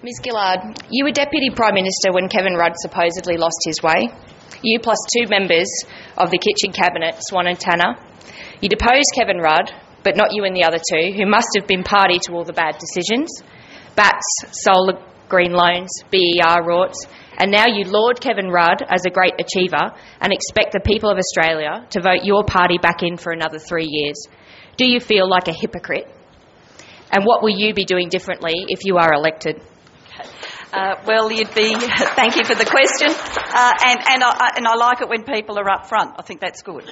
Ms Gillard, you were Deputy Prime Minister when Kevin Rudd supposedly lost his way. You plus two members of the Kitchen Cabinet, Swan and Tanner. You deposed Kevin Rudd, but not you and the other two, who must have been party to all the bad decisions. BATS, solar green loans, BER rorts, and now you laud Kevin Rudd as a great achiever and expect the people of Australia to vote your party back in for another 3 years. Do you feel like a hypocrite? And what will you be doing differently if you are elected? Well, thank you for the question, and I like it when people are up front. I think that's good.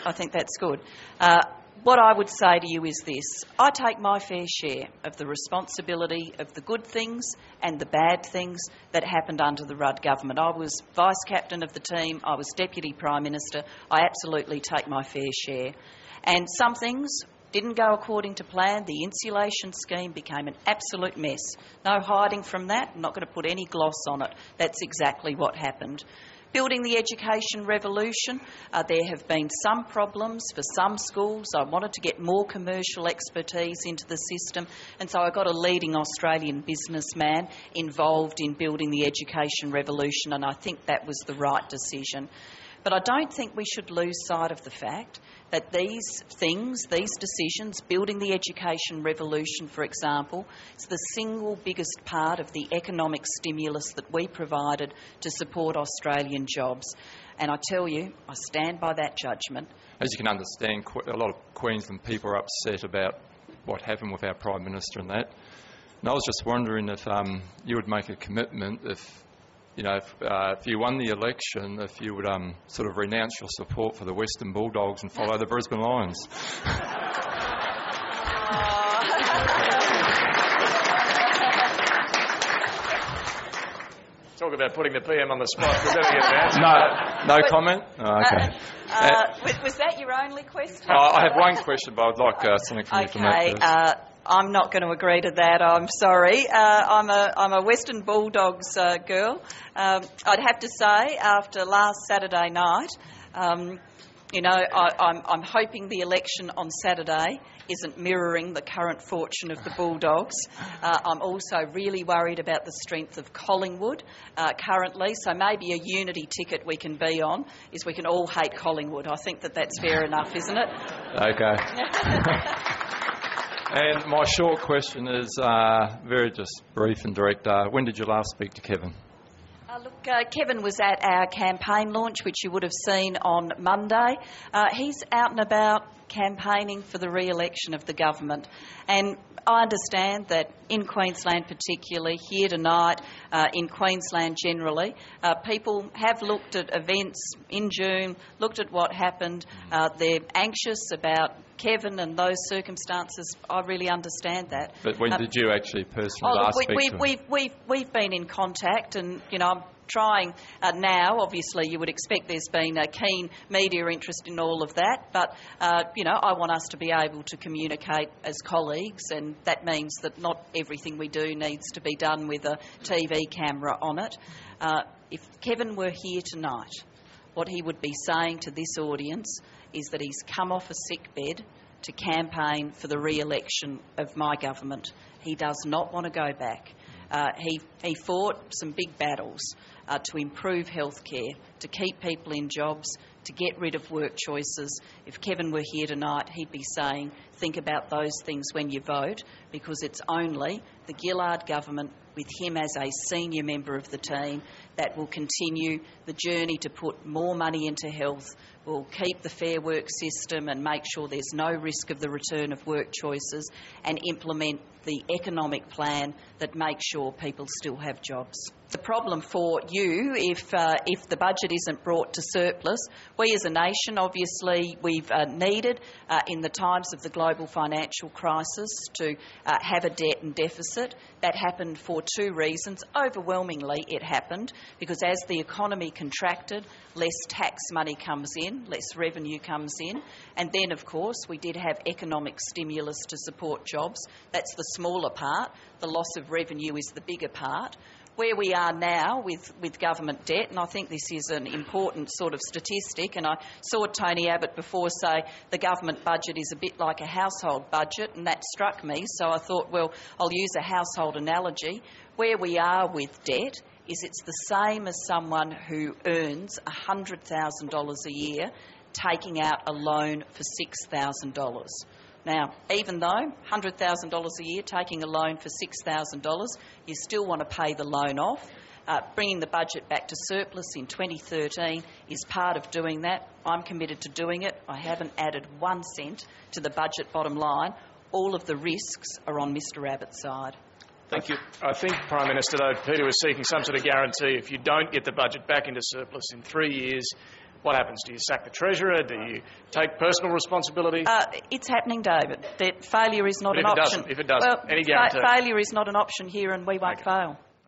What I would say to you is this: I take my fair share of the responsibility of the good things and the bad things that happened under the Rudd government. I was vice captain of the team. I was deputy prime minister. I absolutely take my fair share, and some things didn't go according to plan. The insulation scheme became an absolute mess. No hiding from that. I'm not going to put any gloss on it. That's exactly what happened. Building the education revolution, there have been some problems for some schools. I wanted to get more commercial expertise into the system, and so I got a leading Australian businessman involved in building the education revolution, and I think that was the right decision. But I don't think we should lose sight of the fact that these decisions, building the education revolution, for example, is the single biggest part of the economic stimulus that we provided to support Australian jobs. And I tell you, I stand by that judgment. As you can understand, a lot of Queensland people are upset about what happened with our Prime Minister and that. And I was just wondering if you would make a commitment if you won the election, if you would sort of renounce your support for the Western Bulldogs and follow the Brisbane Lions. Talk about putting the PM on the spot. We're going to get that. No comment? Oh, okay. Was that your only question? I have one question, but I'd like something from you from that first. I'm not going to agree to that. I'm sorry. I'm a Western Bulldogs girl. I'd have to say, after last Saturday night, I'm hoping the election on Saturday isn't mirroring the current fortune of the Bulldogs. I'm also really worried about the strength of Collingwood currently, so maybe a unity ticket we can be on is we can all hate Collingwood. I think that's fair enough, isn't it? Okay. And my short question is very just brief and direct. When did you last speak to Kevin? Kevin was at our campaign launch, which you would have seen on Monday. He's out and about campaigning for the re-election of the government. And I understand that in Queensland particularly, here tonight, in Queensland generally, people have looked at events in June, looked at what happened. They're anxious about Kevin and those circumstances. I really understand that. But when did you actually personally last speak to him? We've been in contact, and I'm trying now. Obviously, you would expect there's been a keen media interest in all of that, but I want us to be able to communicate as colleagues, and that means that not everything we do needs to be done with a TV camera on it. If Kevin were here tonight, what he would be saying to this audience is that he's come off a sick bed to campaign for the re-election of my government. He does not want to go back. He fought some big battles to improve healthcare, to keep people in jobs, to get rid of work choices. If Kevin were here tonight, he'd be saying, think about those things when you vote, because it's only the Gillard government, with him as a senior member of the team, that will continue the journey to put more money into health, will keep the Fair Work system and make sure there's no risk of the return of work choices, and implement the economic plan that makes sure people still have jobs. The problem for you, if the budget isn't brought to surplus, we as a nation, obviously, we've needed in the times of the global financial crisis to have a debt and deficit. That happened for two reasons. Overwhelmingly, it happened because as the economy contracted, less tax money comes in, less revenue comes in, and then, of course, we did have economic stimulus to support jobs. That's the smaller part. The loss of revenue is the bigger part. where we are now with government debt, and I think this is an important sort of statistic, and I saw Tony Abbott before say the government budget is a bit like a household budget, and that struck me, so I thought, well, I'll use a household analogy. Where we are with debt is it's the same as someone who earns $100,000 a year taking out a loan for $6,000. Now, even though $100,000 a year, taking a loan for $6,000, you still want to pay the loan off. Bringing the budget back to surplus in 2013 is part of doing that. I'm committed to doing it. I haven't added 1 cent to the budget bottom line. All of the risks are on Mr Abbott's side. Thank you. I think, Prime Minister, though, Peter was seeking some sort of guarantee. If you don't get the budget back into surplus in 3 years, what happens? Do you sack the Treasurer? Do you take personal responsibility? It's happening, David. Failure is not an option. If it doesn't, any guarantee? Failure is not an option here, and we won't fail.